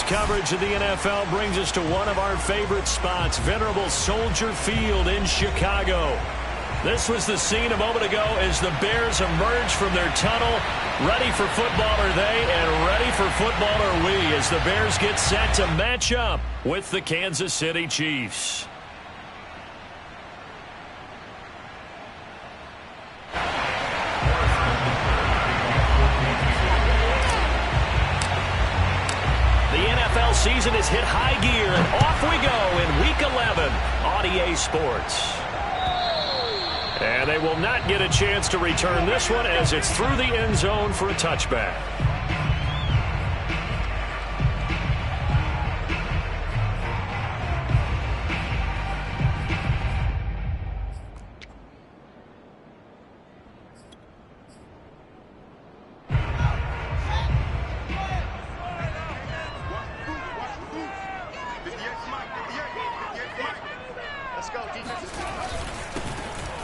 This coverage of the NFL brings us to one of our favorite spots, venerable Soldier Field in Chicago. This was the scene a moment ago as the Bears emerged from their tunnel. Ready for football are they, and ready for football are we as the Bears get set to match up with the Kansas City Chiefs. The NFL season has hit high gear, and off we go in Week 11 on EA Sports. And they will not get a chance to return this one as it's through the end zone for a touchback.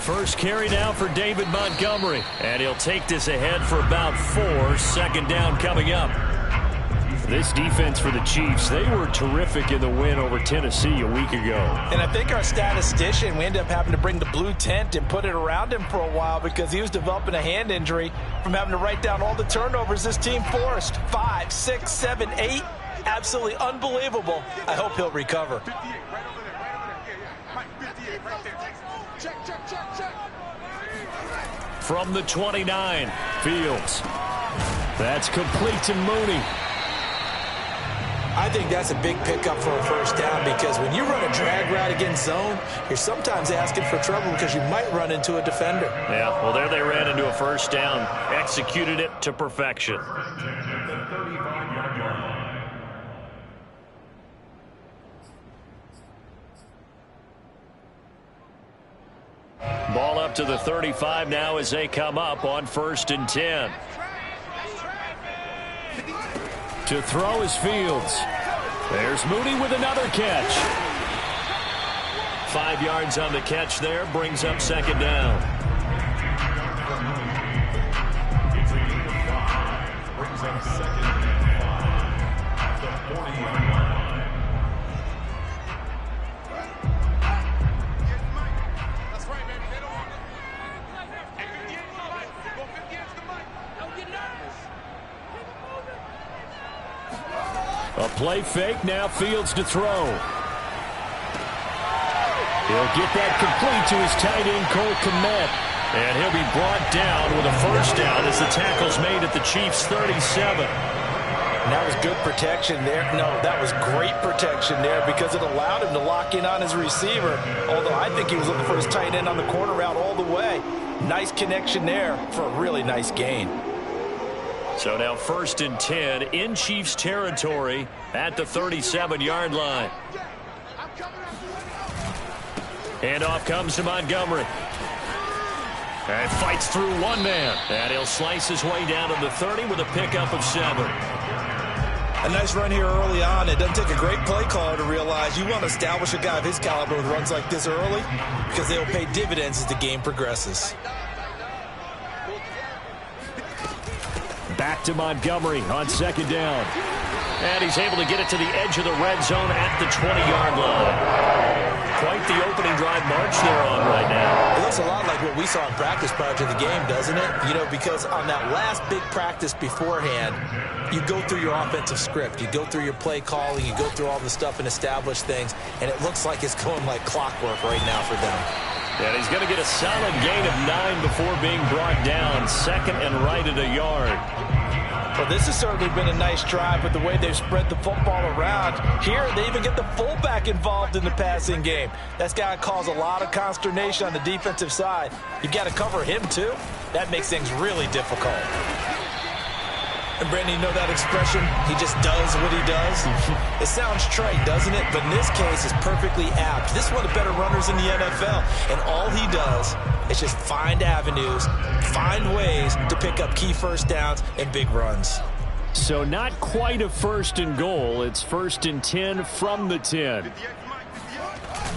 First carry now for David Montgomery, and he'll take this ahead for about 4. Second down coming up. This defense for the Chiefs, they were terrific in the win over Tennessee a week ago. And I think our statistician, we ended up having to bring the blue tent and put it around him for a while because he was developing a hand injury from having to write down all the turnovers this team forced. 5, 6, 7, 8. Absolutely unbelievable. I hope he'll recover. 58, right over there, Mike, 58, right there. Check. From the 29, Fields. That's complete to Mooney. I think that's a big pickup for a first down because when you run a drag route against zone, you're sometimes asking for trouble because you might run into a defender. Yeah, well, there they ran into a first down, executed it to perfection. Ball up to the 35 now as they come up on 1st and 10. To throw is Fields. There's Mooney with another catch. 5 yards on the catch there, brings up second down. Brings up second and 5 at the 40-yard line. A play fake, now Fields to throw. He'll get that complete to his tight end, Cole Kmet. And he'll be brought down with a first down as the tackle's made at the Chiefs' 37. And that was good protection there. No, that was great protection there because it allowed him to lock in on his receiver. Although I think he was looking for his tight end on the corner route all the way. Nice connection there for a really nice gain. So now 1st and 10 in Chiefs territory at the 37-yard line. Handoff comes to Montgomery. And fights through one man. And he'll slice his way down to the 30 with a pickup of 7. A nice run here early on. It doesn't take a great play caller to realize you want to establish a guy of his caliber with runs like this early because they will pay dividends as the game progresses. Back to Montgomery on second down. And he's able to get it to the edge of the red zone at the 20-yard line. Quite the opening drive march they're on right now. It looks a lot like what we saw in practice prior to the game, doesn't it? You know, because on that last big practice beforehand, you go through your offensive script. You go through your play calling. You go through all the stuff and establish things. And it looks like it's going like clockwork right now for them. And he's going to get a solid gain of 9 before being brought down. Second and right at a yard. Well, this has certainly been a nice drive with the way they've spread the football around. Here, they even get the fullback involved in the passing game. That's got to cause a lot of consternation on the defensive side. You've got to cover him, too. That makes things really difficult. And, Brandon, you know that expression? He just does what he does? It sounds trite, doesn't it? But in this case, it's perfectly apt. This is one of the better runners in the NFL. And all he does is just find avenues, find ways to pick up key first downs and big runs. So not quite a 1st and goal. It's 1st and 10 from the 10.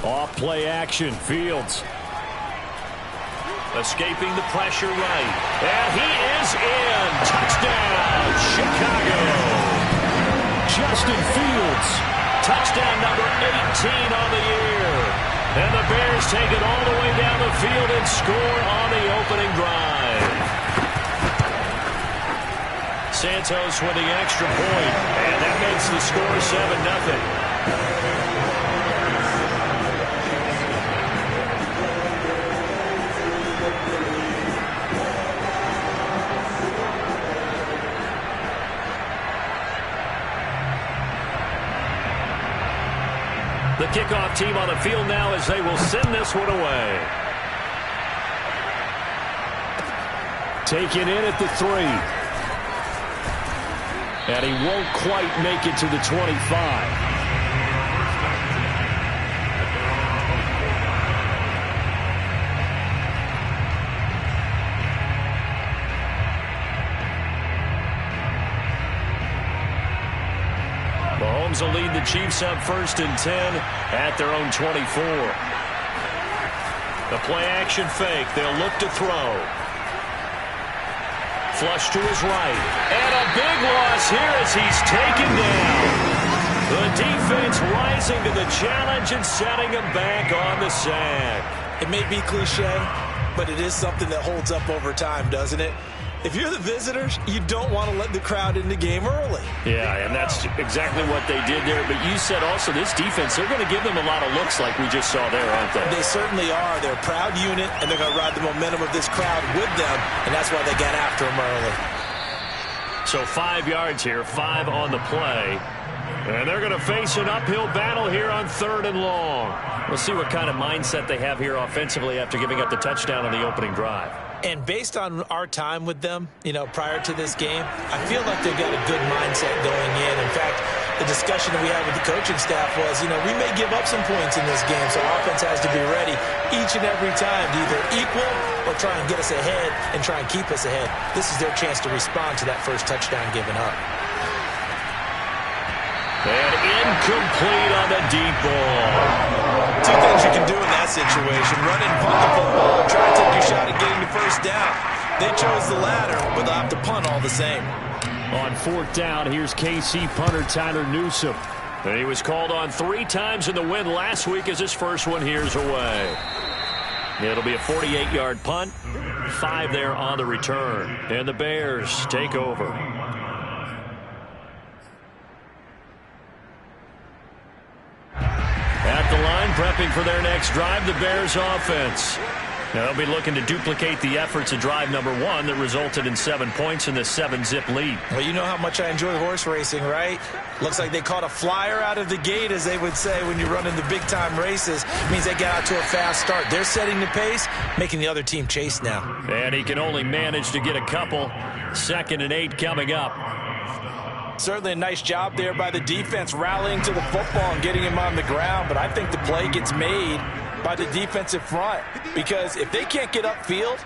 Off play action. Fields. Escaping the pressure right. And he is in. Touchdown, Chicago. Justin Fields yards. Touchdown number 18 on the year. And the Bears take it all the way down the field and score on the opening drive. Santos with the extra point, and that makes the score 7-0. The kickoff team on the field now as they will send this one away. Taken in at the 3. And he won't quite make it to the 25. Mahomes will lead the Chiefs up 1st and 10 at their own 24. The play action fake. They'll look to throw. Flush to his right. And a big loss here as he's taken down. The defense rising to the challenge and setting him back on the sack. It may be cliche, but it is something that holds up over time, doesn't it? If you're the visitors, you don't want to let the crowd in the game early. Yeah, and that's exactly what they did there. But you said also this defense, they're going to give them a lot of looks like we just saw there, aren't they? They certainly are. They're a proud unit, and they're going to ride the momentum of this crowd with them, and that's why they got after them early. So 5 yards here, 5 on the play. And they're going to face an uphill battle here on 3rd and long. We'll see what kind of mindset they have here offensively after giving up the touchdown on the opening drive. And based on our time with them, prior to this game, I feel like they've got a good mindset going in. In fact, the discussion that we had with the coaching staff was, we may give up some points in this game, so offense has to be ready each and every time to either equal or try and get us ahead and try and keep us ahead. This is their chance to respond to that first touchdown given up. And incomplete on the deep ball. 2 things you can do in that situation. Run and punt the football and try to take your shot at getting the first down. They chose the latter, but they'll have to punt all the same. On 4th down, here's KC punter Tyler Newsome. And he was called on 3 times in the win last week as his first one here's away. It'll be a 48-yard punt. 5 there on the return. And the Bears take over. At the line, prepping for their next drive, the Bears offense. Now they'll be looking to duplicate the efforts of drive number 1 that resulted in 7 points in the 7-zip lead. Well, you know how much I enjoy horse racing, right? Looks like they caught a flyer out of the gate, as they would say when you're running the big-time races. It means they got out to a fast start. They're setting the pace, making the other team chase now. And he can only manage to get a couple. 2nd and 8 coming up. Certainly a nice job there by the defense rallying to the football and getting him on the ground, but I think the play gets made by the defensive front because if they can't get upfield,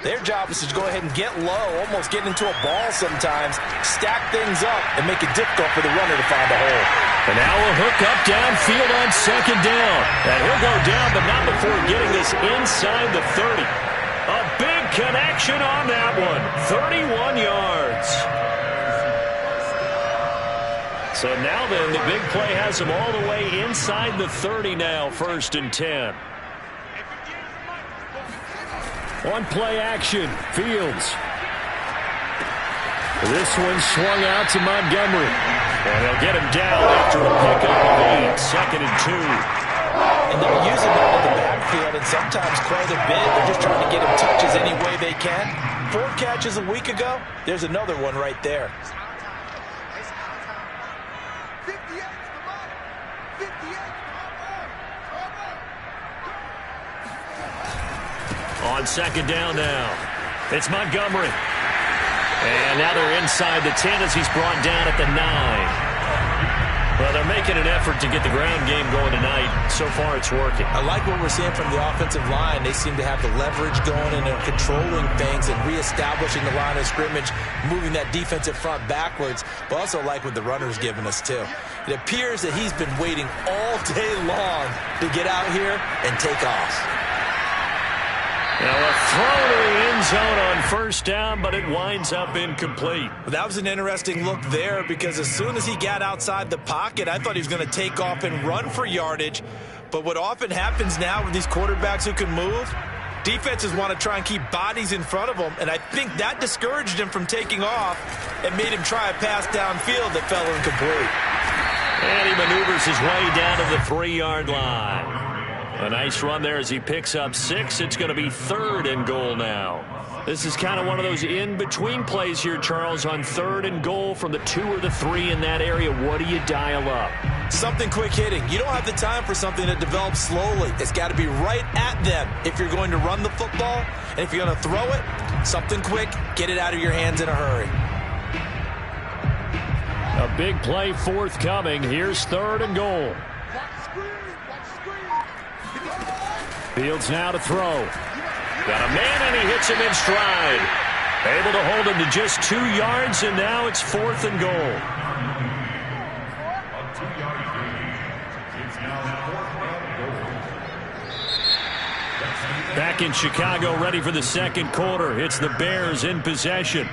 their job is to go ahead and get low, almost get into a ball sometimes, stack things up, and make it difficult for the runner to find a hole. And now a hook up downfield on 2nd down. And he'll go down, but not before getting this inside the 30. A big connection on that one. 31 yards. So now then, the big play has him all the way inside the 30 now, 1st and 10. On play action, Fields. This one swung out to Montgomery. And they'll get him down after a pickup of 8, 2nd and 2. And they're using that in the backfield, and sometimes quite a bit. They're just trying to get him touches any way they can. 4 catches a week ago, there's another one right there. On 2nd down now, it's Montgomery. And now they're inside the 10 as he's brought down at the 9. Well, they're making an effort to get the ground game going tonight. So far, it's working. I like what we're seeing from the offensive line. They seem to have the leverage going and they're controlling things and reestablishing the line of scrimmage, moving that defensive front backwards, but also like what the runner's giving us, too. It appears that he's been waiting all day long to get out here and take off. Now a throw to the end zone on first down, but it winds up incomplete. Well, that was an interesting look there because as soon as he got outside the pocket, I thought he was going to take off and run for yardage. But what often happens now with these quarterbacks who can move, defenses want to try and keep bodies in front of them, and I think that discouraged him from taking off and made him try a pass downfield that fell incomplete. And he maneuvers his way down to the 3-yard line. A nice run there as he picks up 6. It's going to be 3rd and goal now. This is kind of one of those in-between plays here, Charles, on 3rd and goal from the 2 or the 3 in that area. What do you dial up? Something quick hitting. You don't have the time for something that develops slowly. It's got to be right at them if you're going to run the football. And if you're going to throw it, something quick, get it out of your hands in a hurry. A big play forthcoming. Here's 3rd and goal. Fields now to throw. Got a man, and he hits him in stride. Able to hold him to just 2 yards, and now it's 4th and goal. On 2-yard gain. It's now 4th and goal. Back in Chicago, ready for the second quarter. It's the Bears in possession.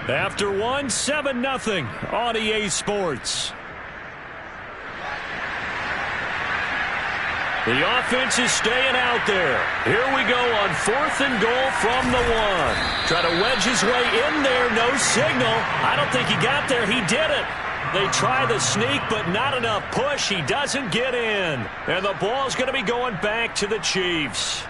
After 1, 7-0 on EA Sports. The offense is staying out there. Here we go on 4th and goal from the 1. Try to wedge his way in there. No signal. I don't think he got there. He did it. They try the sneak, but not enough push. He doesn't get in. And the ball's going to be going back to the Chiefs.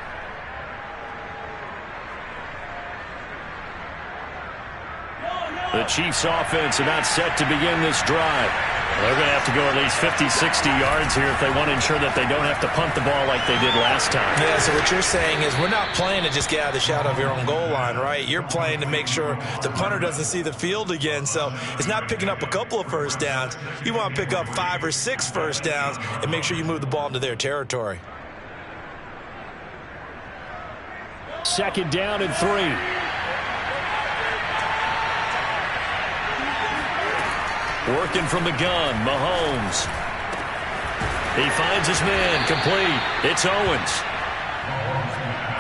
The Chiefs offense about set to begin this drive. They're going to have to go at least 50, 60 yards here if they want to ensure that they don't have to punt the ball like they did last time. Yeah, so what you're saying is we're not playing to just get out of the shadow of your own goal line, right? You're playing to make sure the punter doesn't see the field again. So it's not picking up a couple of first downs. You want to pick up 5 or 6 first downs and make sure you move the ball into their territory. 2nd down and 3. Working from the gun, Mahomes. He finds his man, complete. It's Owens.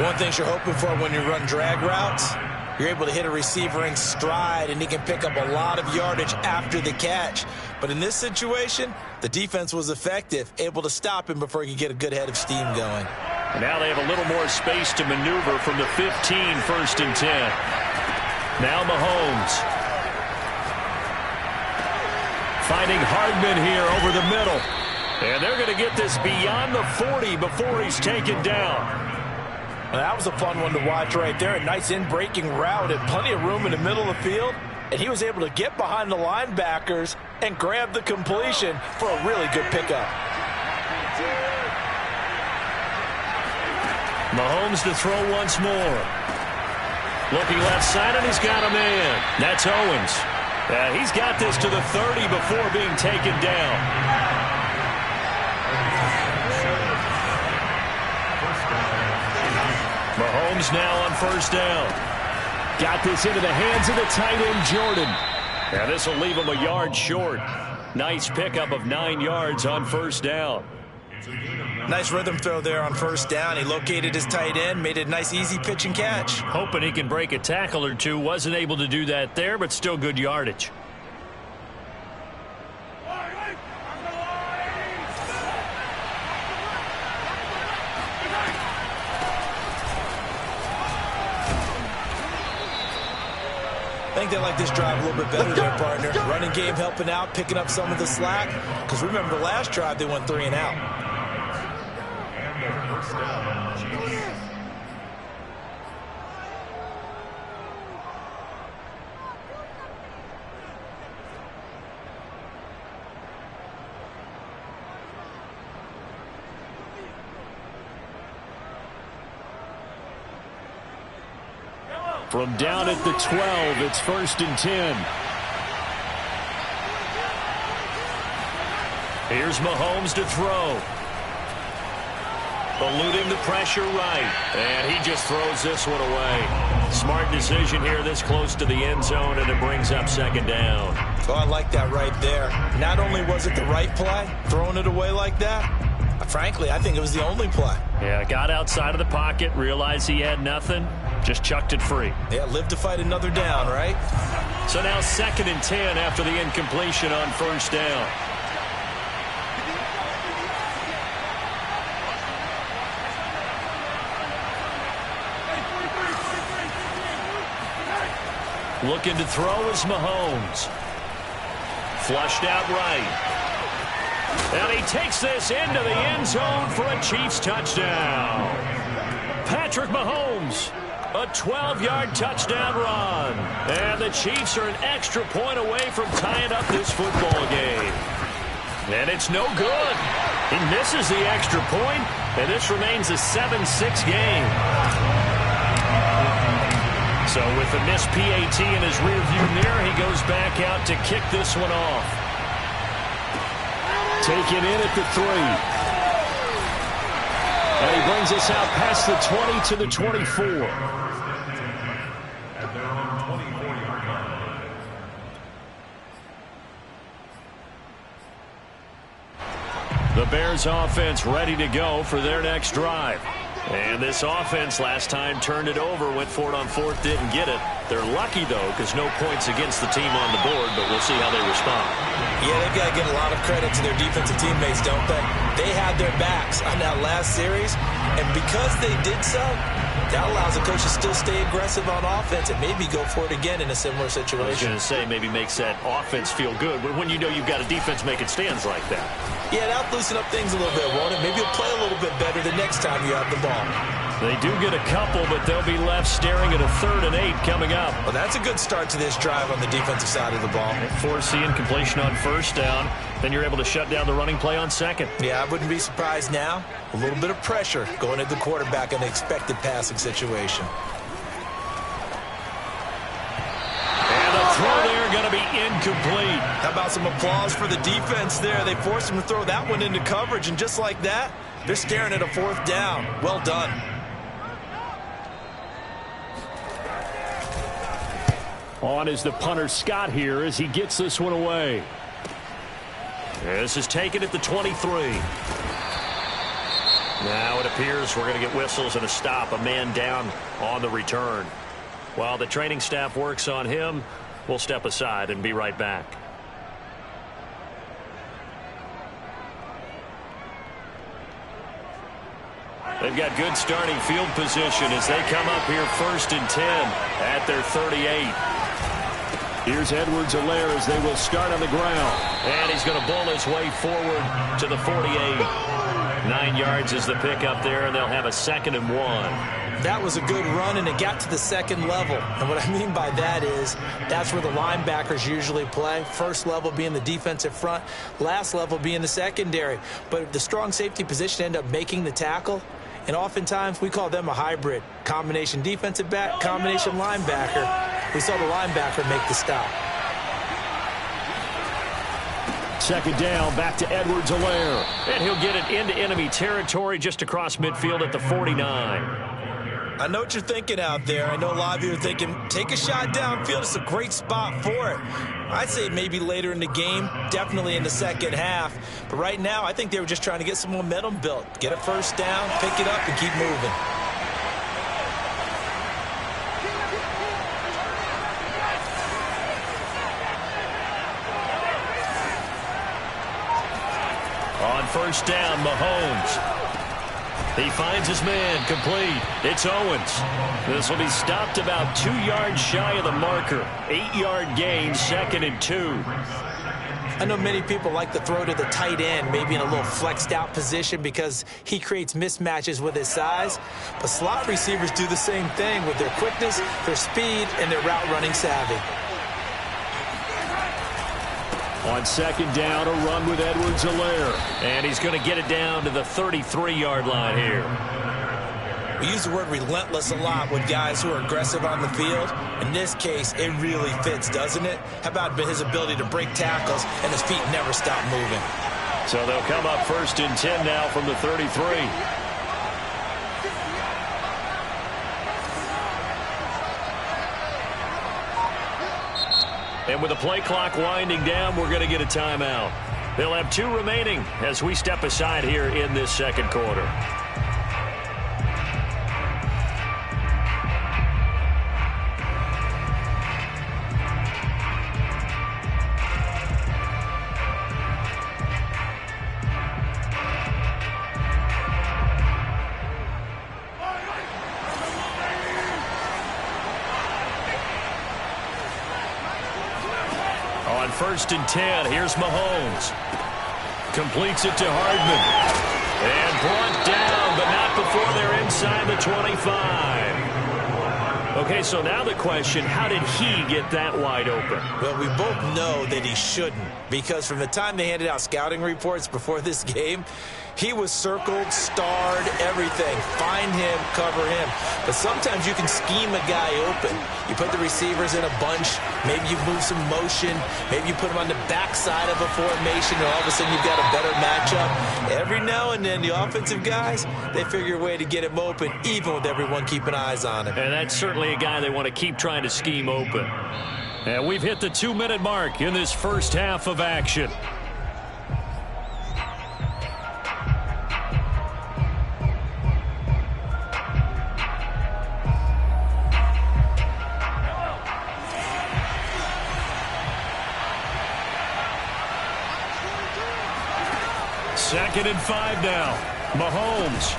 One thing you're hoping for when you run drag routes, you're able to hit a receiver in stride, and he can pick up a lot of yardage after the catch. But in this situation, the defense was effective, able to stop him before he could get a good head of steam going. And now they have a little more space to maneuver from the 15, 1st and 10. Now Mahomes. Finding Hardman here over the middle. And they're going to get this beyond the 40 before he's taken down. Well, that was a fun one to watch right there. A nice in-breaking route and plenty of room in the middle of the field. And he was able to get behind the linebackers and grab the completion for a really good pickup. Mahomes to throw once more. Looking left side, and he's got a man. That's Owens. He's got this to the 30 before being taken down. Mahomes now on 1st down. Got this into the hands of the tight end, Jordan. Now this will leave him a yard short. Nice pickup of 9 yards on 1st down. Nice rhythm throw there on 1st down. He located his tight end, made it a nice easy pitch and catch. Hoping he can break a tackle or two. Wasn't able to do that there, but still good yardage. I think they like this drive a little bit better there, partner. Running game helping out, picking up some of the slack. Because remember, the last drive they went 3 and out. From down at the 12, it's 1st and 10. Here's Mahomes to throw. Eluding the pressure right. And he just throws this one away. Smart decision here this close to the end zone, and it brings up 2nd down. Oh, I like that right there. Not only was it the right play, throwing it away like that, Frankly, I think it was the only play. Yeah, got outside of the pocket, realized he had nothing, just chucked it free. Yeah, live to fight another down, right? So now 2nd and 10 after the incompletion on 1st down. Looking to throw is Mahomes. Flushed out right. And he takes this into the end zone for a Chiefs touchdown. Patrick Mahomes, a 12-yard touchdown run. And the Chiefs are an extra point away from tying up this football game. And it's no good. He misses the extra point, and this remains a 7-6 game. So with the missed PAT in his rearview mirror, he goes back out to kick this one off. Taken in at the 3. And he brings us out past the 20 to the 24. At their own 24-yard line. The Bears offense ready to go for their next drive. And this offense last time turned it over, went for it on 4th, didn't get it. They're lucky, though, because no points against the team on the board, but we'll see how they respond. Yeah, they've got to give a lot of credit to their defensive teammates, don't they? They had their backs on that last series, and because they did so, that allows the coach to still stay aggressive on offense and maybe go for it again in a similar situation. I was going to say, maybe makes that offense feel good, but when you know you've got a defense making stands like that. Yeah, that'll loosen up things a little bit, won't it? Maybe you'll play a little bit better the next time you have the ball. They do get a couple, but they'll be left staring at a 3rd and 8 coming up. Well, that's a good start to this drive on the defensive side of the ball. Force the incompletion on 1st down. Then you're able to shut down the running play on 2nd. Yeah, I wouldn't be surprised now. A little bit of pressure going at the quarterback in an expected passing situation. And the throw there going to be incomplete. How about some applause for the defense there? They forced him to throw that one into coverage, and just like that, they're staring at a 4th down. Well done. On is the punter Scott here as he gets this one away. This is taken at the 23. Now it appears we're going to get whistles and a stop. A man down on the return. While the training staff works on him, we'll step aside and be right back. They've got good starting field position as they come up here 1st and 10 at their 38. Here's Edwards-Helaire as they will start on the ground. And he's going to bull his way forward to the 48. 9 yards is the pickup there, and they'll have a 2nd and 1. That was a good run, and it got to the 2nd level. And what I mean by that is that's where the linebackers usually play. First level being the defensive front, last level being the secondary. But the strong safety position ended up making the tackle. And oftentimes we call them a hybrid. Combination defensive back, combination linebacker. We saw the linebacker make the stop. 2nd down, back to Edwards-Helaire. And he'll get it into enemy territory just across midfield at the 49. I know what you're thinking out there. I know a lot of you are thinking, take a shot downfield. It's a great spot for it. I'd say maybe later in the game, definitely in the 2nd half. But right now, I think they were just trying to get some momentum built. Get a 1st down, pick it up, and keep moving. On 1st down, Mahomes. He finds his man, complete. It's Owens. This will be stopped about 2 yards shy of the marker. 8-yard gain, 2nd and 2. I know many people like to throw to the tight end, maybe in a little flexed out position because he creates mismatches with his size. But slot receivers do the same thing with their quickness, their speed, and their route running savvy. On 2nd down, a run with Edwards-Helaire. And he's going to get it down to the 33-yard line here. We use the word relentless a lot with guys who are aggressive on the field. In this case, it really fits, doesn't it? How about his ability to break tackles and his feet never stop moving? So they'll come up 1st and 10 now from the 33. And with the play clock winding down, we're going to get a timeout. They'll have 2 remaining as we step aside here in this second quarter. On 1st and 10, here's Mahomes. Completes it to Hardman. And brought down, but not before they're inside the 25. Okay, so now the question, how did he get that wide open? Well, we both know that he shouldn't, because from the time they handed out scouting reports before this game, he was circled, starred, everything. Find him, cover him. But sometimes you can scheme a guy open. You put the receivers in a bunch. Maybe you move some motion. Maybe you put him on the backside of a formation, and all of a sudden you've got a better matchup. Every now and then, the offensive guys, they figure a way to get him open, even with everyone keeping eyes on him. And that's certainly a guy they want to keep trying to scheme open. And we've hit the 2-minute mark in this first half of action. Second and 5 now. Mahomes.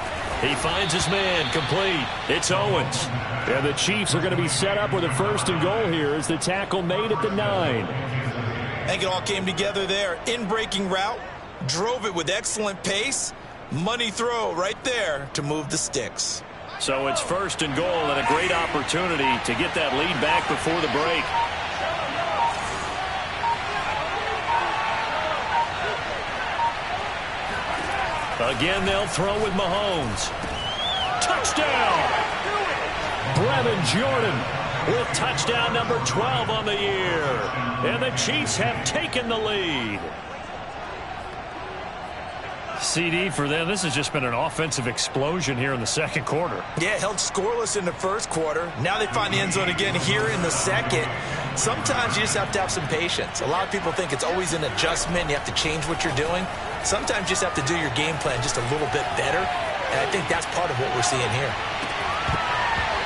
He finds his man, complete. It's Owens. And the Chiefs are going to be set up with a 1st and goal here as the tackle made at the 9. I think it all came together there. In-breaking route, drove it with excellent pace. Money throw right there to move the sticks. So it's 1st and goal and a great opportunity to get that lead back before the break. Again, they'll throw with Mahomes. Touchdown! Brevin Jordan with touchdown number 12 on the year. And the Chiefs have taken the lead. CD for them, this has just been an offensive explosion here in the second quarter. Yeah, held scoreless in the first quarter. Now they find the end zone again here in the second. Sometimes you just have to have some patience. A lot of people think it's always an adjustment. You have to change what you're doing. Sometimes you just have to do your game plan just a little bit better. And I think that's part of what we're seeing here.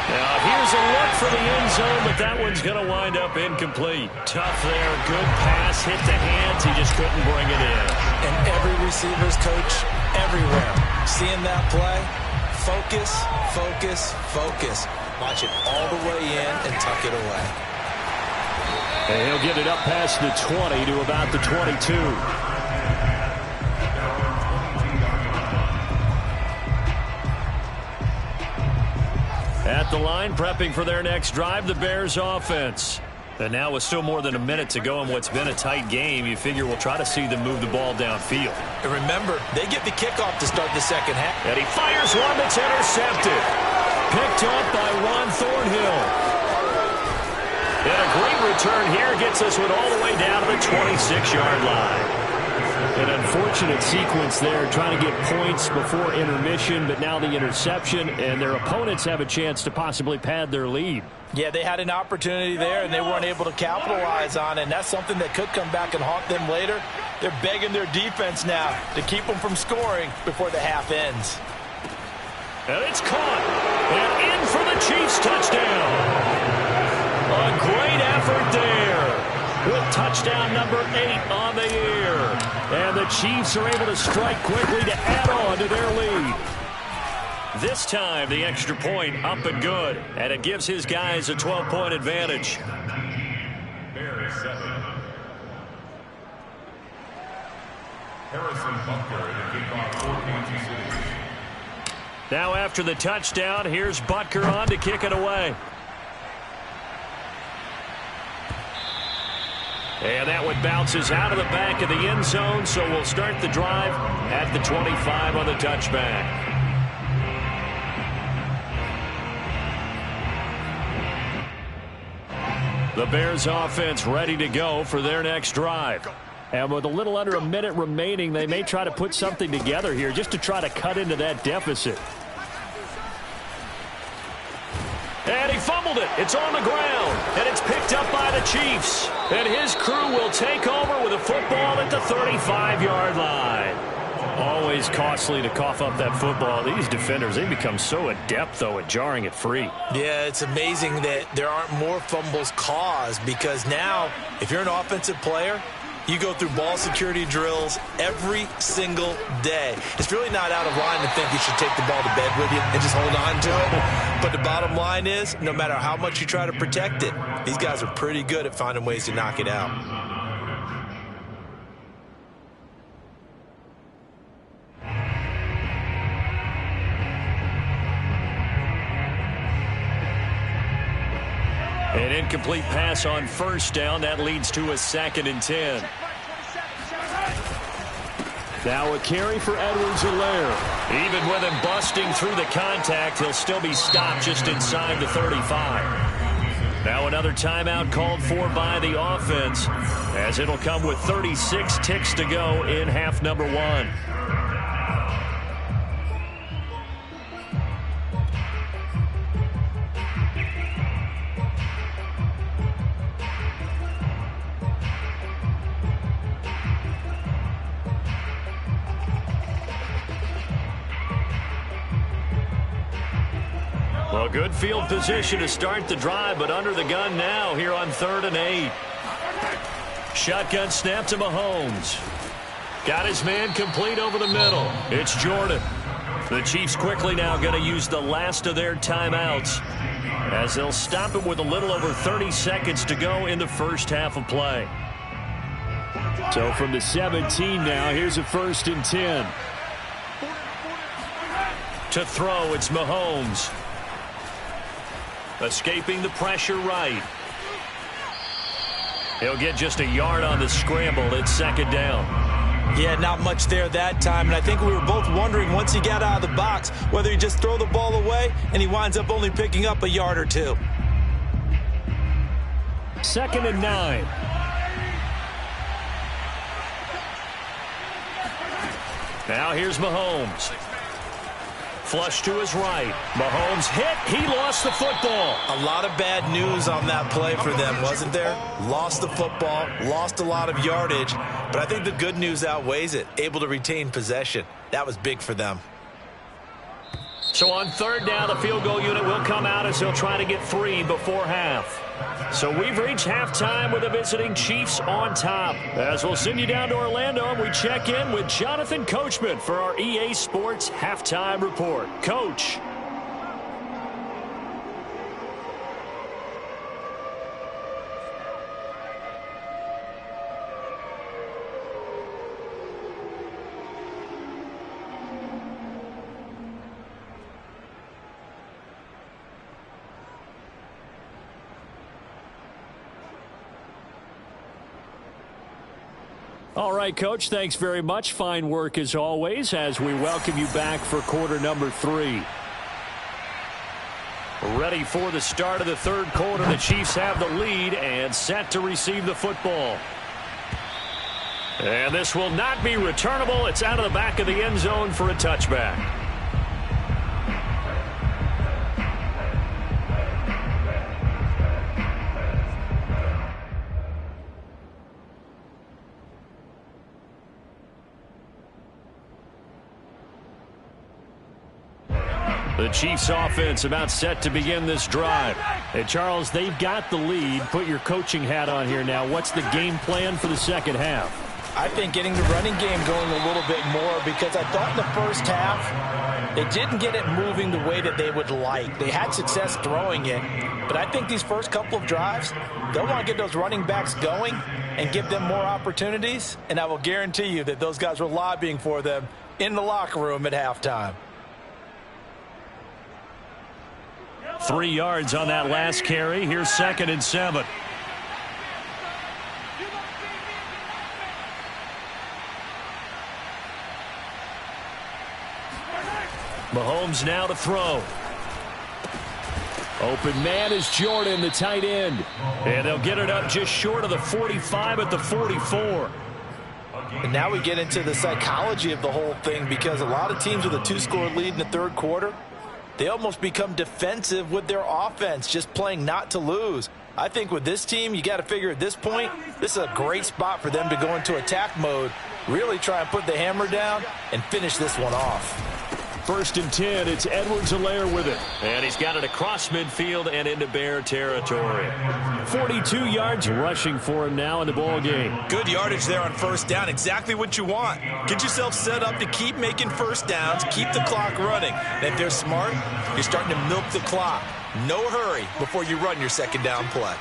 Now here's a look for the end zone, but that one's going to wind up incomplete. Tough there. Good pass. Hit the hands. He just couldn't bring it in. And every receiver's coach everywhere. Seeing that play, focus, focus, focus. Watch it all the way in and tuck it away. And he'll get it up past the 20 to about the 22. At the line, prepping for their next drive, the Bears offense. And now with still more than a minute to go in what's been a tight game, you figure we'll try to see them move the ball downfield. And remember, they get the kickoff to start the second half. And he fires one that's intercepted. Picked up by Juan Thornhill. And a great return here gets us all the way down to the 26-yard line. An unfortunate sequence there, trying to get points before intermission, but now the interception, and their opponents have a chance to possibly pad their lead. Yeah, they had an opportunity there, and they weren't able to capitalize on it, and that's something that could come back and haunt them later. They're begging their defense now to keep them from scoring before the half ends. And it's caught, and in for the Chiefs touchdown. A great effort there. With touchdown number 8 on the year. And the Chiefs are able to strike quickly to add on to their lead. This time, the extra point up and good. And it gives his guys a 12-point advantage. Bears 7. Harrison Butker in the kickoff for Kansas City. Now after the touchdown, here's Butker on to kick it away. And that one bounces out of the back of the end zone, so we'll start the drive at the 25 on the touchback. The Bears offense ready to go for their next drive. And with a little under a minute remaining, they may try to put something together here just to try to cut into that deficit. And he fumbles fumbled it. It's on the ground, and it's picked up by the Chiefs. And his crew will take over with a football at the 35-yard line. Always costly to cough up that football. These defenders, they become so adept, though, at jarring it free. Yeah, it's amazing that there aren't more fumbles caused, because now, if you're an offensive player, you go through ball security drills every single day. It's really not out of line to think you should take the ball to bed with you and just hold on to it. But the bottom line is, no matter how much you try to protect it, these guys are pretty good at finding ways to knock it out. An incomplete pass on first down. That leads to a 2nd and 10. Now a carry for Edwards-Helaire. Even with him busting through the contact, he'll still be stopped just inside the 35. Now another timeout called for by the offense, as it'll come with 36 ticks to go in half number 1. Well, good field position to start the drive, but under the gun now here on 3rd and 8. Shotgun snap to Mahomes. Got his man complete over the middle. It's Jordan. The Chiefs quickly now going to use the last of their timeouts, as they'll stop it with a little over 30 seconds to go in the first half of play. So from the 17 now, here's a 1st and 10. To throw, it's Mahomes. Escaping the pressure right. He'll get just a yard on the scramble. It's 2nd down. Yeah, not much there that time. And I think we were both wondering once he got out of the box whether he just throw the ball away and he winds up only picking up a yard or 2. 2nd and 9. Now here's Mahomes. Flush to his right. Mahomes hit. He lost the football. A lot of bad news on that play for them, wasn't there? Lost the football, lost a lot of yardage, but I think the good news outweighs it. Able to retain possession. That was big for them. So on 3rd down, the field goal unit will come out as they'll try to get 3 before half. So we've reached halftime with the visiting Chiefs on top. As we'll send you down to Orlando, and we check in with Jonathan Coachman for our EA Sports Halftime Report. Coach. All right, Coach, thanks very much. Fine work as always as we welcome you back for quarter number 3. Ready for the start of the 3rd quarter. The Chiefs have the lead and set to receive the football. And this will not be returnable. It's out of the back of the end zone for a touchback. The Chiefs offense about set to begin this drive. And Charles, they've got the lead. Put your coaching hat on here now. What's the game plan for the second half? I think getting the running game going a little bit more, because I thought in the first half they didn't get it moving the way that they would like. They had success throwing it, but I think these first couple of drives, they'll want to get those running backs going and give them more opportunities, and I will guarantee you that those guys were lobbying for them in the locker room at halftime. 3 yards on that last carry. Here's 2nd and 7. Mahomes now to throw. Open man is Jordan, the tight end. And they'll get it up just short of the 45 at the 44. And now we get into the psychology of the whole thing, because a lot of teams with a 2-score lead in the 3rd quarter, they almost become defensive with their offense, just playing not to lose. I think with this team, you got to figure at this point, this is a great spot for them to go into attack mode, really try and put the hammer down and finish this one off. 1st and 10, it's Edwards-Helaire with it. And he's got it across midfield and into Bear territory. 42 yards rushing for him now in the ball game. Good yardage there on 1st down, exactly what you want. Get yourself set up to keep making 1st downs, keep the clock running. And if they're smart, you're starting to milk the clock. No hurry before you run your 2nd down play.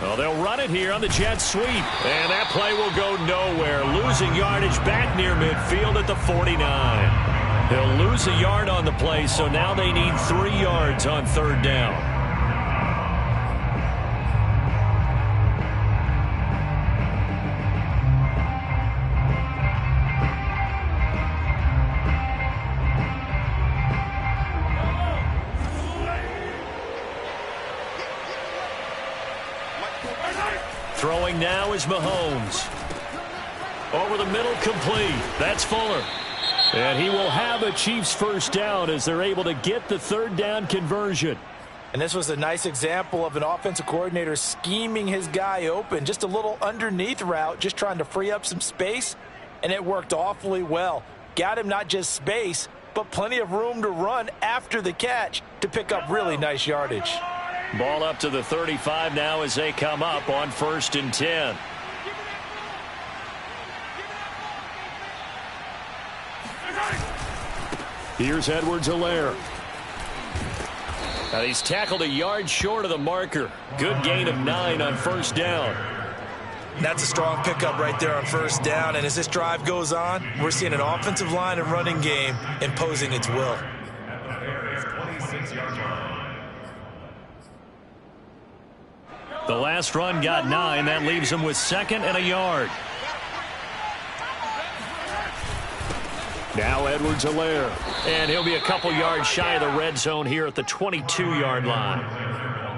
Well, they'll run it here on the jet sweep. And that play will go nowhere. Losing yardage back near midfield at the 49. They'll lose a yard on the play, so now they need 3 yards on 3rd down. Throwing now is Mahomes. Over the middle, complete. That's Fuller. And he will have a Chiefs 1st down as they're able to get the 3rd down conversion. And this was a nice example of an offensive coordinator scheming his guy open. Just a little underneath route, just trying to free up some space. And it worked awfully well. Got him not just space, but plenty of room to run after the catch to pick up really nice yardage. Ball up to the 35 now as they come up on 1st and 10. Here's Edwards-Helaire. Now he's tackled a yard short of the marker. Good gain of 9 on 1st down. That's a strong pickup right there on 1st down. And as this drive goes on, we're seeing an offensive line and running game imposing its will. The last run got 9. That leaves him with 2nd and a yard. Now Edwards-Helaire. And he'll be a couple yards shy of the red zone here at the 22-yard line.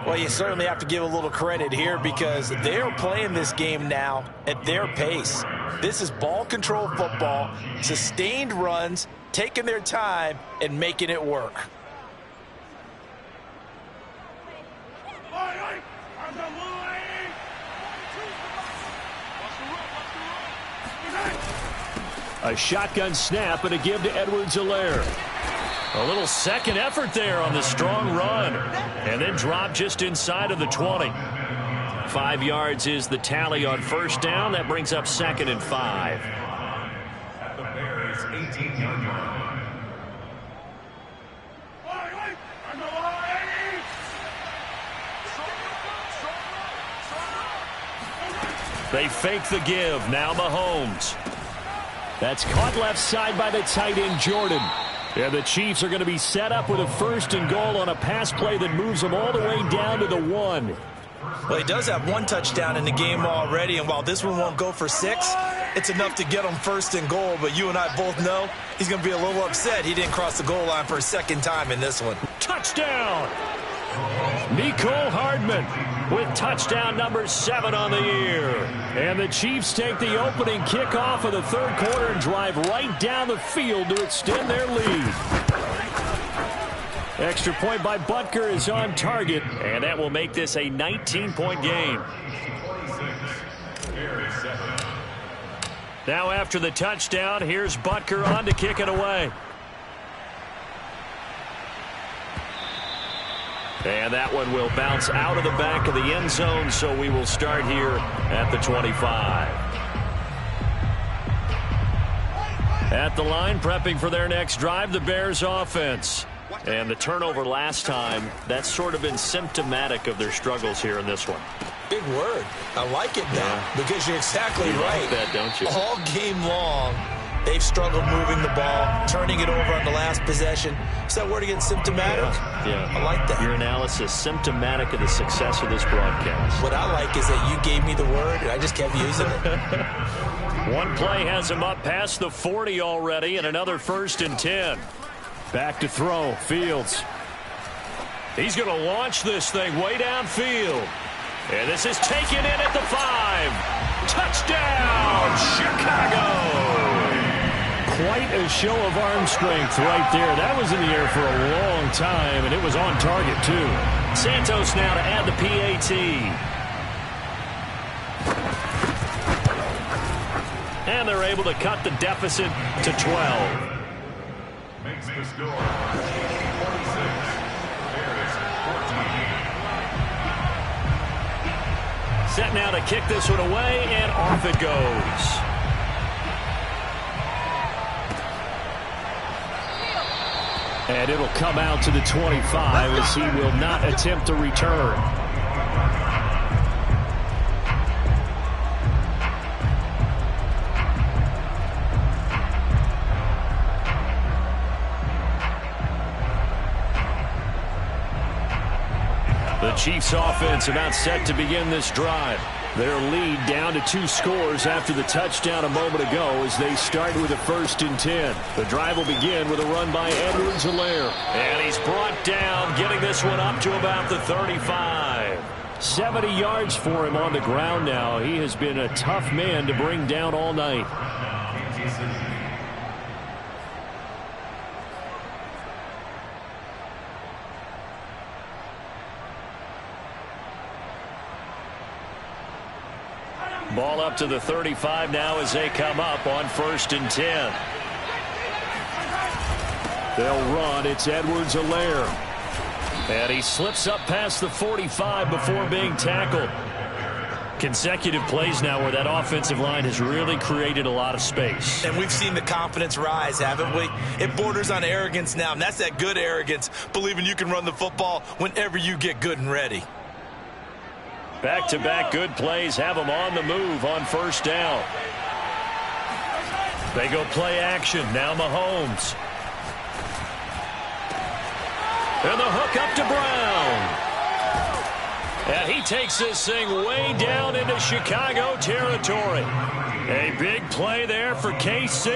Well, you certainly have to give a little credit here because they're playing this game now at their pace. This is ball control football, sustained runs, taking their time and making it work. A shotgun snap and a give to Edwards-Helaire. A little second effort there on the strong run. And then drop just inside of the 20. 5 yards is the tally on 1st down. That brings up 2nd and 5. At the Bears' 18-yard line. They fake the give. Now Mahomes. That's caught left side by the tight end, Jordan. And the Chiefs are going to be set up with a 1st and goal on a pass play that moves them all the way down to the 1. Well, he does have 1 touchdown in the game already, and while this one won't go for 6, it's enough to get him 1st and goal. But you and I both know he's going to be a little upset he didn't cross the goal line for a 2nd time in this one. Touchdown! Mecole Hardman with touchdown number 7 on the year. And the Chiefs take the opening kickoff of the 3rd quarter and drive right down the field to extend their lead. Extra point by Butker is on target, and that will make this a 19-point game. Now after the touchdown, here's Butker on to kick it away. And that one will bounce out of the back of the end zone, so we will start here at the 25. At the line, prepping for their next drive, the Bears offense. And the turnover last time, that's sort of been symptomatic of their struggles here in this one. Big word. I like it now because you're exactly right. Like that, don't you? All game long, they've struggled moving the ball, turning it over on the last possession. Is that word again, symptomatic? Yeah. I like that. Your analysis, symptomatic of the success of this broadcast. What I like is that you gave me the word, and I just kept using it. One play has him up past the 40 already, and another 1st and 10. Back to throw, Fields. He's going to launch this thing way downfield. And this is taken in at the 5. Touchdown, Chicago! quite a show of arm strength right there. That was in the air for a long time, and it was on target, too. Santos now to add the PAT. And they're able to cut the deficit to 12. Makes the score 46. Bears 14. Set now to kick this one away, and off it goes. And it'll come out to the 25 as he will not attempt to return. The Chiefs offense about set to begin this drive. Their lead down to 2 scores after the touchdown a moment ago as they start with a 1st and 10. The drive will begin with a run by Edwards-Helaire. And he's brought down, getting this one up to about the 35. 70 yards for him on the ground now. He has been a tough man to bring down all night. Ball up to the 35 now as they come up on 1st and 10. They'll run. It's Edwards-Helaire. And he slips up past the 45 before being tackled. Consecutive plays now where that offensive line has really created a lot of space. And we've seen the confidence rise, haven't we? It borders on arrogance now, and that's that good arrogance, believing you can run the football whenever you get good and ready. Back-to-back good plays have them on the move on 1st down. They go play action. Now Mahomes. And the hook up to Brown. And he takes this thing way down into Chicago territory. A big play there for KC.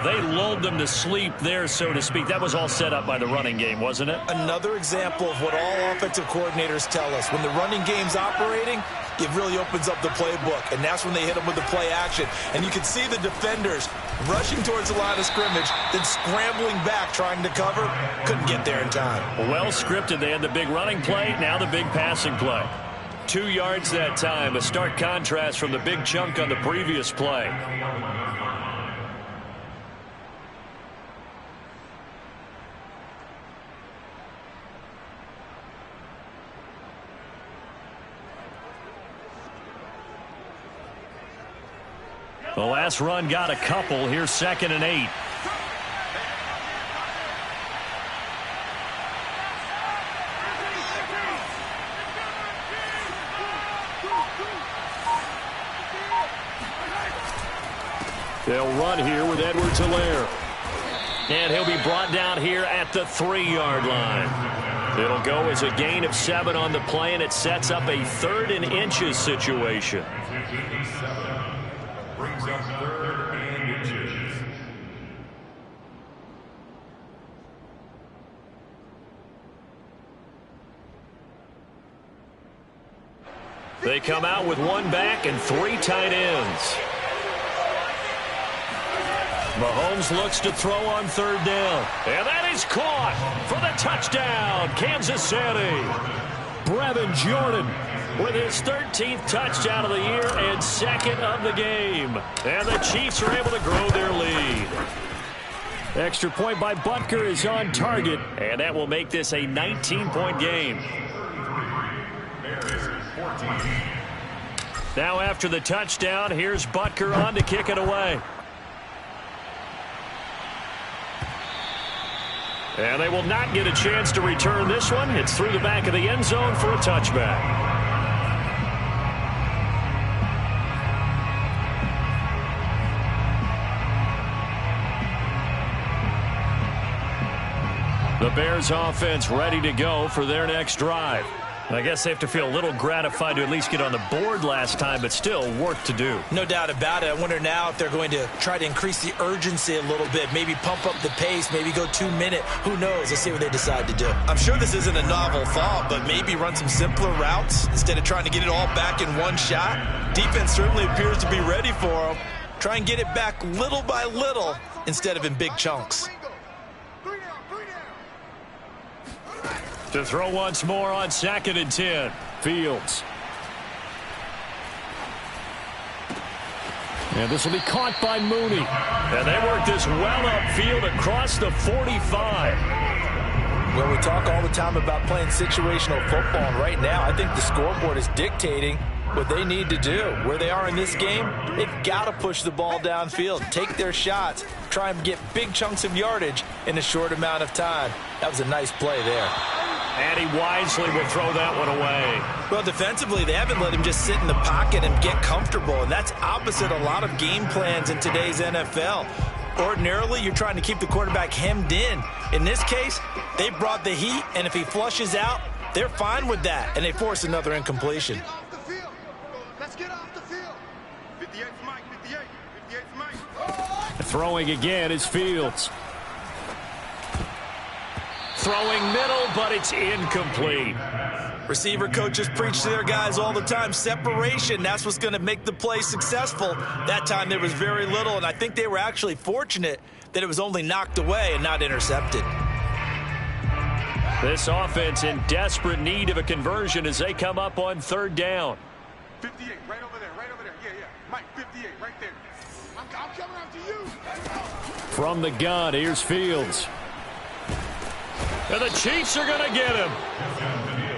They lulled them to sleep there, so to speak. That was all set up by the running game, wasn't it? Another example of what all offensive coordinators tell us. When the running game's operating, it really opens up the playbook, and that's when they hit them with the play action. And you can see the defenders rushing towards the line of scrimmage, then scrambling back, trying to cover. Couldn't get there in time. Well scripted. They had the big running play, now the big passing play. 2 yards that time, a stark contrast from the big chunk on the previous play. The last run got a couple. Here's 2nd and 8. They'll run here with Edwards-Helaire. And he'll be brought down here at the 3-yard line. It'll go as a gain of 7 on the play, and it sets up a 3rd and inches situation. Brings up 3rd and inches. They come out with 1 back and 3 tight ends. Mahomes looks to throw on 3rd down. And that is caught for the touchdown, Kansas City. Brevin Jordan with his 13th touchdown of the year and 2nd of the game. And the Chiefs are able to grow their lead. Extra point by Butker is on target, and that will make this a 19-point game. Now after the touchdown, here's Butker on to kick it away. And they will not get a chance to return this one. It's through the back of the end zone for a touchback. The Bears offense ready to go for their next drive. I guess they have to feel a little gratified to at least get on the board last time, but still work to do. No doubt about it. I wonder now if they're going to try to increase the urgency a little bit, maybe pump up the pace, maybe go 2-minute. Who knows? Let's see what they decide to do. I'm sure this isn't a novel thought, but maybe run some simpler routes instead of trying to get it all back in one shot. Defense certainly appears to be ready for them. Try and get it back little by little instead of in big chunks. To throw once more on 2nd and 10. Fields. And this will be caught by Mooney. And they work this well upfield across the 45. Well, we talk all the time about playing situational football, and right now I think the scoreboard is dictating what they need to do. Where they are in this game, they've got to push the ball downfield, take their shots, try and get big chunks of yardage in a short amount of time. That was a nice play there. And he wisely will throw that one away. Well, defensively, they haven't let him just sit in the pocket and get comfortable, and that's opposite a lot of game plans in today's NFL. Ordinarily, you're trying to keep the quarterback hemmed in. In this case, they brought the heat, and if he flushes out, they're fine with that, and they force another incompletion. Let's get off the field. 58 for Mike, 58 for Mike. Throwing again is Fields. Throwing middle, but it's incomplete. Receiver coaches preach to their guys all the time. Separation, that's what's going to make the play successful. That time there was very little, and I think they were actually fortunate that it was only knocked away and not intercepted. This offense in desperate need of a conversion as they come up on 3rd down. 58, right over there, yeah. Mike, 58, right there. I'm coming out to you. From the gun, here's Fields. And the Chiefs are going to get him.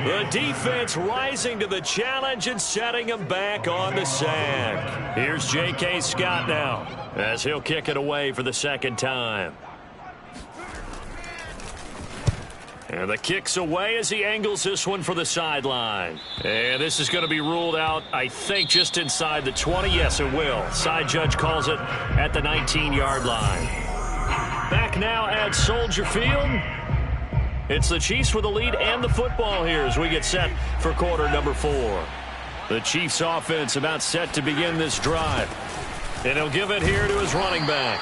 The defense rising to the challenge and setting him back on the sack. Here's J.K. Scott now as he'll kick it away for the 2nd time. And the kick's away as he angles this one for the sideline. And this is going to be ruled out, I think, just inside the 20. Yes, it will. Side judge calls it at the 19-yard line. Back now at Soldier Field. It's the Chiefs with the lead and the football here as we get set for quarter number 4. The Chiefs offense about set to begin this drive. And he'll give it here to his running back.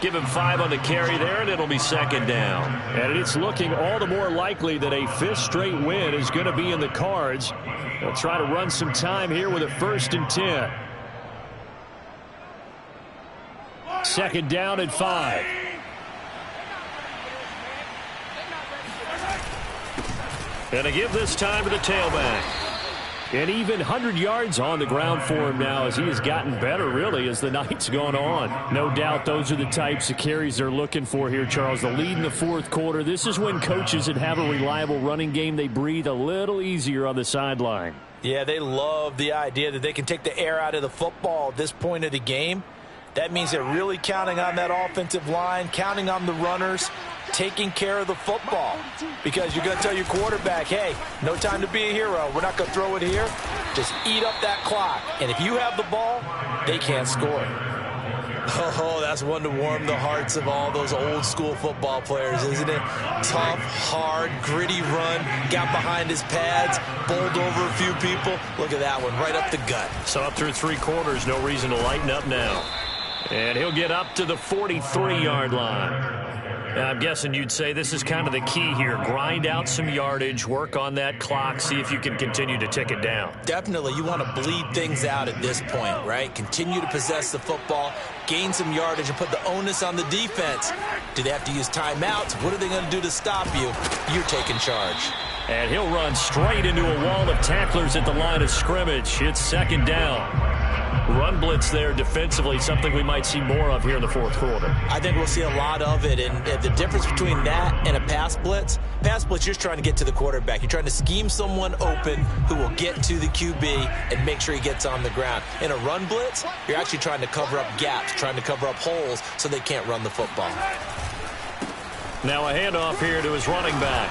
Give him 5 on the carry there, and it'll be 2nd down. And it's looking all the more likely that a 5th straight win is going to be in the cards. They'll try to run some time here with a 1st and 10. 2nd down and 5. And to give this time to the tailback. And even 100 yards on the ground for him now as he has gotten better, really, as the night's gone on. No doubt those are the types of carries they're looking for here, Charles. The lead in the 4th quarter. This is when coaches that have a reliable running game, they breathe a little easier on the sideline. Yeah, they love the idea that they can take the air out of the football at this point of the game. That means they're really counting on that offensive line, counting on the runners, taking care of the football. Because you're going to tell your quarterback, hey, no time to be a hero. We're not going to throw it here. Just eat up that clock. And if you have the ball, they can't score. Oh, that's one to warm the hearts of all those old school football players, isn't it? Tough, hard, gritty run, got behind his pads, bowled over a few people. Look at that one, right up the gut. So up through 3 quarters, no reason to lighten up now. And he'll get up to the 43-yard line. I'm guessing you'd say this is kind of the key here. Grind out some yardage, work on that clock, see if you can continue to tick it down. Definitely, you want to bleed things out at this point, right? Continue to possess the football, gain some yardage, and put the onus on the defense. Do they have to use timeouts? What are they going to do to stop you? You're taking charge. And he'll run straight into a wall of tacklers at the line of scrimmage. It's 2nd down. Run blitz there defensively, something we might see more of here in the 4th quarter. I think we'll see a lot of it, and the difference between that and a pass blitz, you're just trying to get to the quarterback. You're trying to scheme someone open who will get to the QB and make sure he gets on the ground. In a run blitz, you're actually trying to cover up gaps, trying to cover up holes so they can't run the football. Now a handoff here to his running back.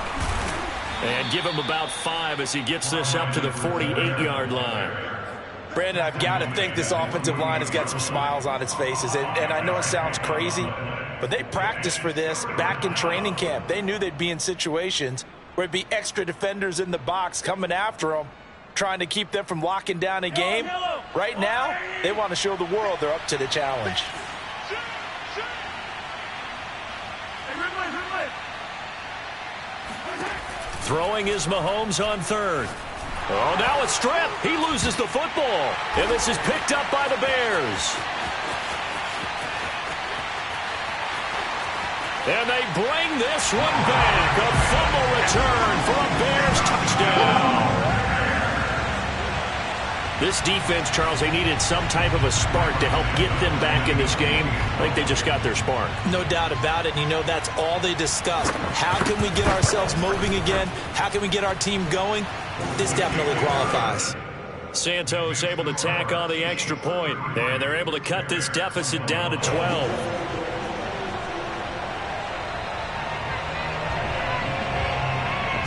And give him about 5 as he gets this up to the 48-yard line. Brandon, I've got to think this offensive line has got some smiles on its faces. And I know it sounds crazy, but they practiced for this back in training camp. They knew they'd be in situations where it'd be extra defenders in the box coming after them, trying to keep them from locking down a game. Right now, they want to show the world they're up to the challenge. Throwing is Mahomes on 3rd. Oh, now a strip. He loses the football. And this is picked up by the Bears. And they bring this one back. A fumble return for a Bears touchdown. This defense, Charles, they needed some type of a spark to help get them back in this game. I think they just got their spark. No doubt about it. You know, that's all they discussed. How can we get ourselves moving again? How can we get our team going? This definitely qualifies. Santos able to tack on the extra point, and they're able to cut this deficit down to 12.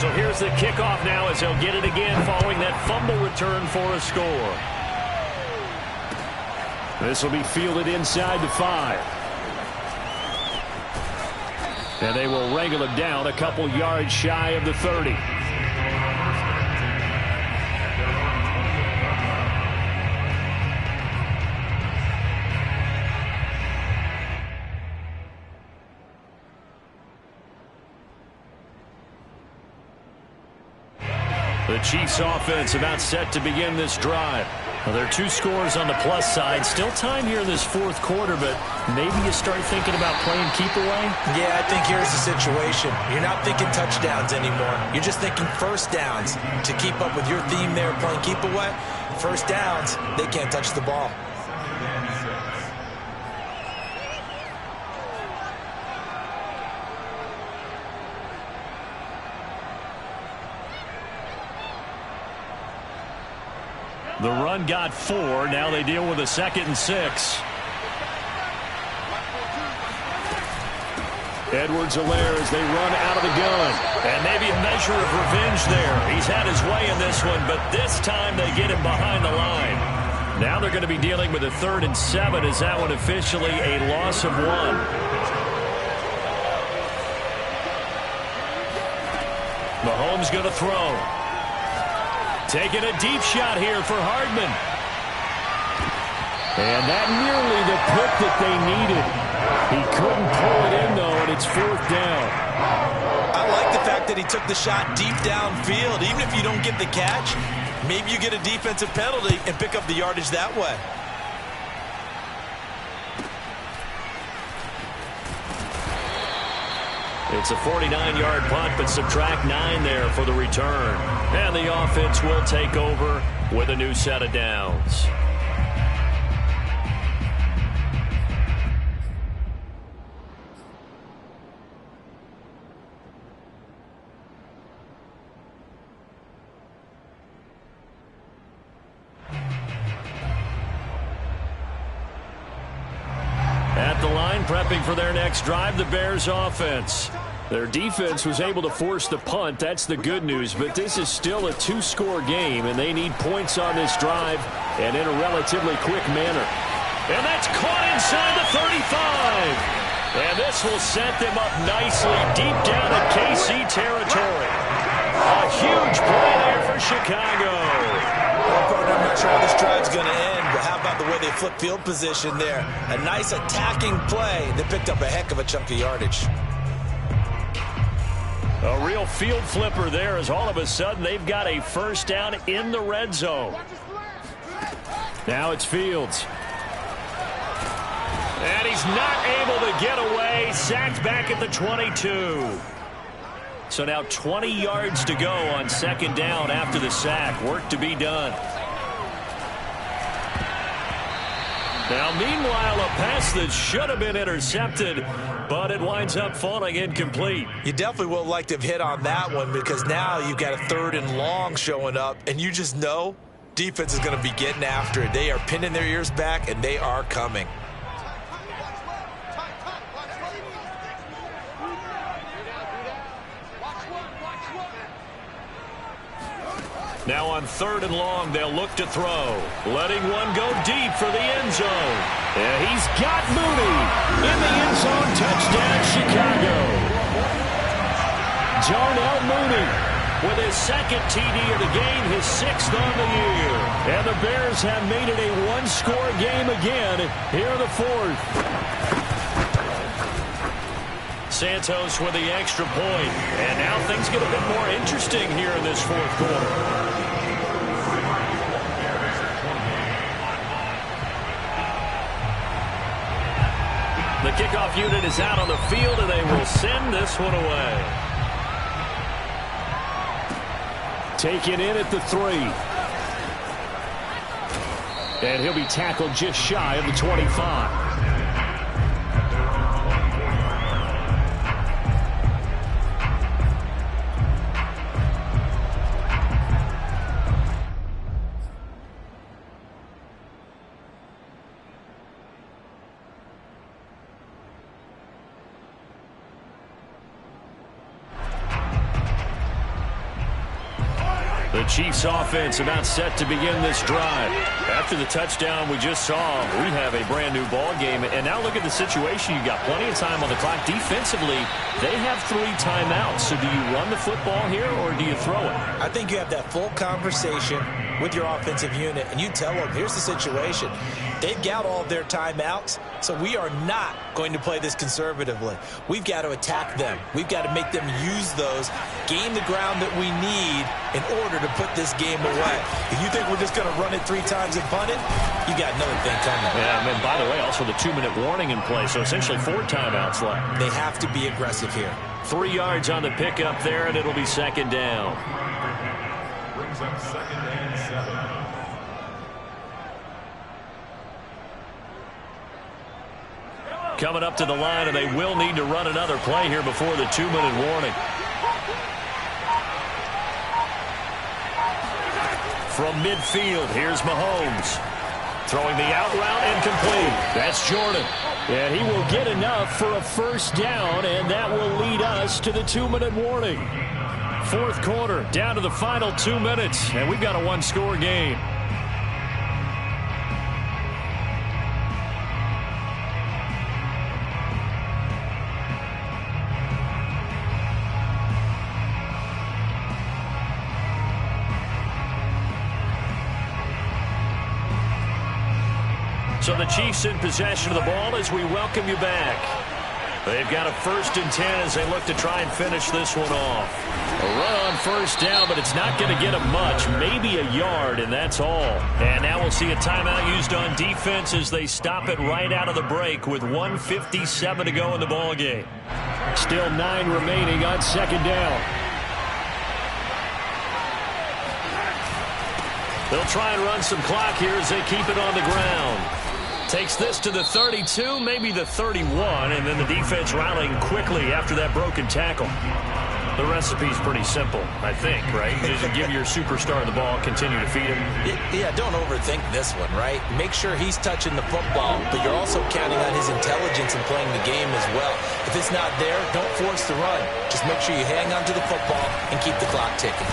So here's the kickoff now as they'll get it again following that fumble return for a score. This will be fielded inside the 5. And they will wrangle it down a couple yards shy of the 30. The Chiefs offense about set to begin this drive. Well, there are 2 scores on the plus side. Still time here in this fourth quarter, but maybe you start thinking about playing keep away? Yeah, I think here's the situation. You're not thinking touchdowns anymore. You're just thinking first downs. To keep up with your theme there, playing keep away, first downs, they can't touch the ball. The run got 4. Now they deal with a 2nd and 6. Edwards-Helaire as they run out of the gun. And maybe a measure of revenge there. He's had his way in this one, but this time they get him behind the line. Now they're going to be dealing with a 3rd and 7. Is that one officially a loss of 1? Mahomes going to throw. Taking a deep shot here for Hardman. And that nearly the pick that they needed. He couldn't pull it in, though, and it's 4th down. I like the fact that he took the shot deep downfield. Even if you don't get the catch, maybe you get a defensive penalty and pick up the yardage that way. It's a 49-yard punt, but subtract 9 there for the return. And the offense will take over with a new set of downs. At the line, prepping for their next drive, the Bears offense. Their defense was able to force the punt. That's the good news, but this is still a 2-score game, and they need points on this drive and in a relatively quick manner. And that's caught inside the 35. And this will set them up nicely deep down in KC territory. A huge play there for Chicago. Well, partner, I'm not sure how this drive's going to end, but how about the way they flip field position there? A nice attacking play that picked up a heck of a chunk of yardage. A real field flipper there as all of a sudden they've got a first down in the red zone. Now it's Fields. And he's not able to get away. Sacked back at the 22. So now 20 yards to go on 2nd down after the sack. Work to be done. Now, meanwhile, a pass that should have been intercepted, but it winds up falling incomplete. You definitely would like to have hit on that one because now you've got a 3rd and long showing up, and you just know defense is going to be getting after it. They are pinning their ears back, and they are coming. Now on 3rd and long, they'll look to throw. Letting one go deep for the end zone. And he's got Mooney in the end zone. Touchdown, Chicago. Darnell Mooney with his 2nd TD of the game, his 6th on the year. And the Bears have made it a 1-score game again here in the 4th. Santos with the extra point. And now things get a bit more interesting here in this 4th quarter. The The kickoff unit is out on the field, and they will send this one away. Taken in at the 3. And he'll be tackled just shy of the 25. The Chiefs offense about set to begin this drive. After the touchdown we just saw, we have a brand new ball game. And now look at the situation. You got plenty of time on the clock. Defensively, they have 3 timeouts. So do you run the football here or do you throw it? I think you have that full conversation with your offensive unit, and you tell them, here's the situation. They've got all of their timeouts, so we are not going to play this conservatively. We've got to attack them. We've got to make them use those, gain the ground that we need in order to put this game away. If you think we're just going to run it 3 times and punt it, you got another thing coming. Yeah, and by the way, also the 2-minute warning in play, so essentially 4 timeouts left. They have to be aggressive here. 3 yards on the pickup there, and it'll be second down. Brings up 2nd and 7. Coming up to the line, and they will need to run another play here before the 2-minute warning. From midfield, here's Mahomes. Throwing the out route and complete. That's Jordan. And he will get enough for a first down, and that will lead us to the 2-minute warning. 4th quarter, down to the final 2 minutes, and we've got a 1-score game. So the Chiefs in possession of the ball as we welcome you back. They've got a 1st and 10 as they look to try and finish this one off. A run on first down, but it's not going to get them much. Maybe a yard, and that's all. And now we'll see a timeout used on defense as they stop it right out of the break with 1:57 to go in the ball game. Still 9 remaining on 2nd down. They'll try and run some clock here as they keep it on the ground. Takes this to the 32, maybe the 31, and then the defense rallying quickly after that broken tackle. The recipe's pretty simple, I think, right? Just give your superstar the ball, continue to feed him. Yeah, don't overthink this one, right? Make sure he's touching the football, but you're also counting on his intelligence in playing the game as well. If it's not there, don't force the run. Just make sure you hang on to the football and keep the clock ticking.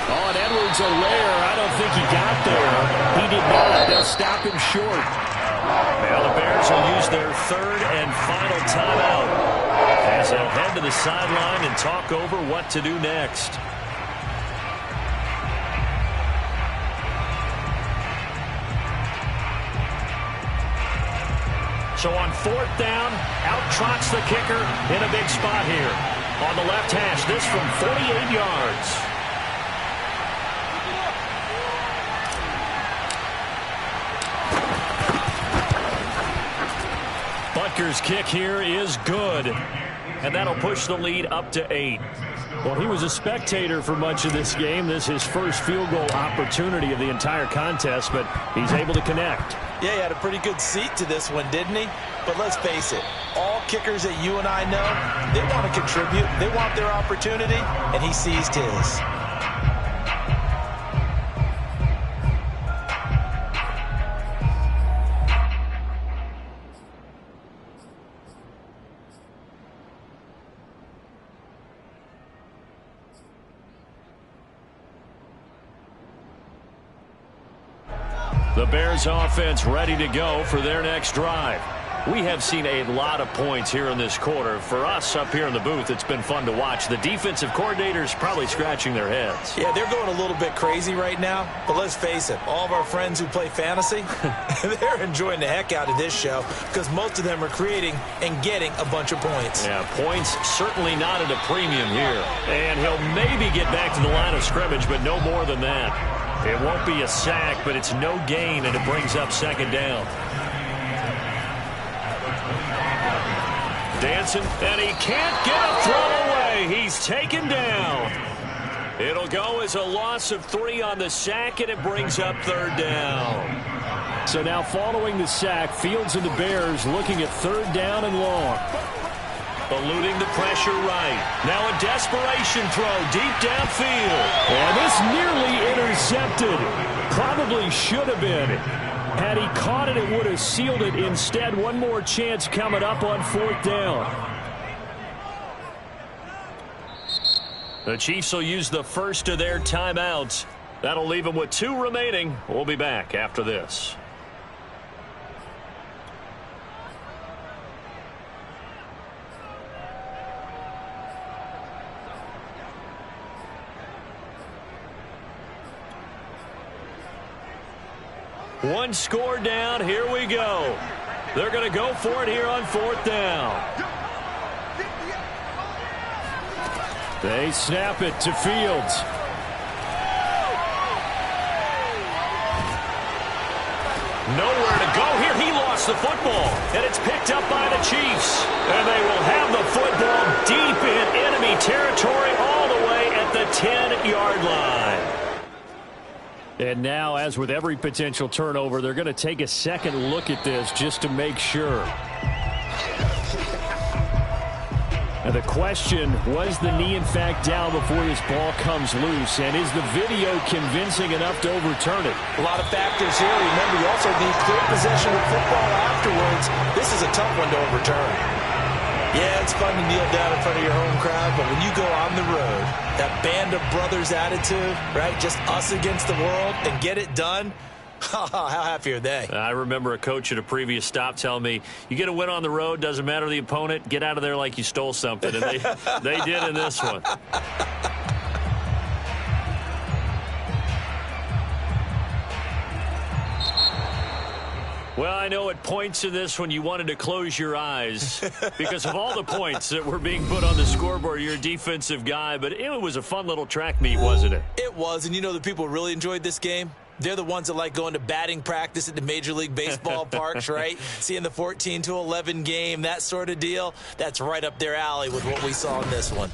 Oh, and Edwards-Helaire, I don't think he got there. He did not. They'll stop him short. Now the Bears will use their 3rd and final timeout as they'll head to the sideline and talk over what to do next. So on 4th down, out trots the kicker in a big spot here. On the left hash, this from 48 yards. Butker's kick here is good, and that'll push the lead up to 8. Well, he was a spectator for much of this game. This is his first field goal opportunity of the entire contest, but he's able to connect. Yeah, he had a pretty good seat to this one, didn't he? But let's face it, all kickers that you and I know, they want to contribute. They want their opportunity, and he seized his. The Bears offense ready to go for their next drive. We have seen a lot of points here in this quarter. For us up here in the booth, it's been fun to watch. The defensive coordinators probably scratching their heads. Yeah, they're going a little bit crazy right now. But let's face it, all of our friends who play fantasy, they're enjoying the heck out of this show because most of them are creating and getting a bunch of points. Yeah, points certainly not at a premium here. And he'll maybe get back to the line of scrimmage, but no more than that. It won't be a sack, but it's no gain, and it brings up 2nd down. Dancing, and he can't get a throw away. He's taken down. It'll go as a loss of 3 on the sack, and it brings up 3rd down. So now following the sack, Fields and the Bears looking at 3rd down and long. Eluding the pressure right. Now a desperation throw deep downfield. And this nearly intercepted. Probably should have been. Had he caught it, it would have sealed it. Instead, one more chance coming up on 4th down. The Chiefs will use the first of their timeouts. That'll leave them with 2 remaining. We'll be back after this. One score down. Here we go. They're going to go for it here on 4th down. They snap it to Fields. Nowhere to go here. He lost the football, and it's picked up by the Chiefs. And they will have the football deep in enemy territory all the way at the 10-yard line. And now, as with every potential turnover, they're going to take a second look at this just to make sure. And the question, was the knee in fact down before this ball comes loose? And is the video convincing enough to overturn it? A lot of factors here. Remember, you also need clear possession of football afterwards. This is a tough one to overturn. Yeah, it's fun to kneel down in front of your home crowd, but when you go on the road, that band of brothers attitude, right, just us against the world, and get it done, how happy are they? I remember a coach at a previous stop telling me, you get a win on the road, doesn't matter the opponent, get out of there like you stole something. And they did in this one. Well, I know at points in this one you wanted to close your eyes because of all the points that were being put on the scoreboard. You're a defensive guy, but it was a fun little track meet, wasn't it? It was, and you know the people really enjoyed this game? They're the ones that like going to batting practice at the Major League Baseball parks, right? Seeing the 14-11 game, that sort of deal. That's right up their alley with what we saw in this one.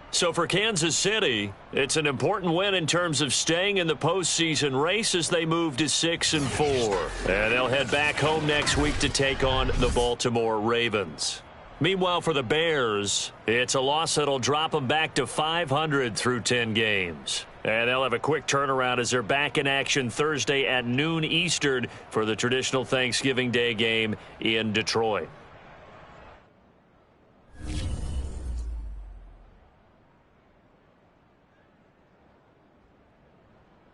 So for Kansas City, it's an important win in terms of staying in the postseason race as they move to 6-4. And they'll head back home next week to take on the Baltimore Ravens. Meanwhile, for the Bears, it's a loss that'll drop them back to 500 through 10 games. And they'll have a quick turnaround as they're back in action Thursday at noon Eastern for the traditional Thanksgiving Day game in Detroit.